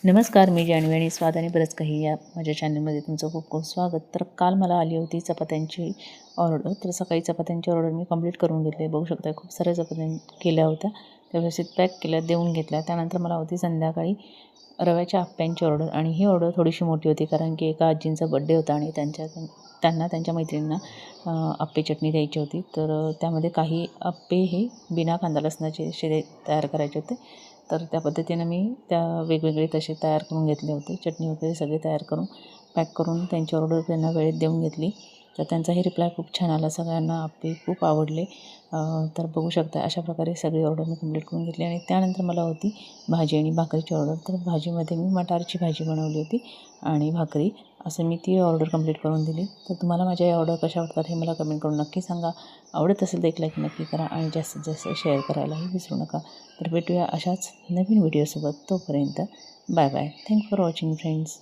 नमस्कार, मी जान्हवी आणि स्वाद आणि बरंच काही या माझ्या चॅनलमध्ये तुमचं खूप खूप स्वागत. तर काल मला आली होती चपात्यांची ऑर्डर. तर सकाळी चपात्यांची ऑर्डर मी कंप्लीट करून घेतली. बघू शकता खूप साऱ्या चपात्या केल्या होत्या, त्या व्यवस्थित पॅक केल्या, देऊन घेतल्या. त्यानंतर मला होती संध्याकाळी रव्याच्या आप्प्यांची ऑर्डर आणि ही ऑर्डर थोडीशी मोठी होती कारण की एका आजींचा बड्डे होता आणि त्यांना त्यांच्या मैत्रिणींना आप्पे चटणी द्यायची होती. तर त्यामध्ये काही आप्पे हे बिना कांदा लसणाचे असे तयार करायचे होते. तर त्या पद्धतीनं मी त्या वेगवेगळे तसे तयार करून घेतले होते. चटणी वगैरे सगळे तयार करून पॅक करून त्यांची ऑर्डर त्यांना वेळेत देऊन घेतली. तर त्यांचाही रिप्लाय खूप छान आला. सगळ्यांना आप्पे खूप आवडले. तर बघू शकता अशा प्रकारे सगळी ऑर्डर मी कंप्लीट करून घेतली. आणि त्यानंतर मला होती भाजी आणि भाकरीची ऑर्डर. तर भाजीमध्ये मी मटारची भाजी बनवली होती आणि भाकरी असं मी ती ऑर्डर कंप्लीट करून दिली. तर तुम्हाला माझ्या या ऑर्डर कशा वाटतात हे मला कमेंट करून नक्की सांगा. आवडत असेल तर एक लाईक नक्की करा आणि जास्तीत जास्त शेअर करायलाही विसरू नका. तर भेटूया अशाच नवीन व्हिडिओसोबत. तोपर्यंत bye bye. Thanks for watching friends.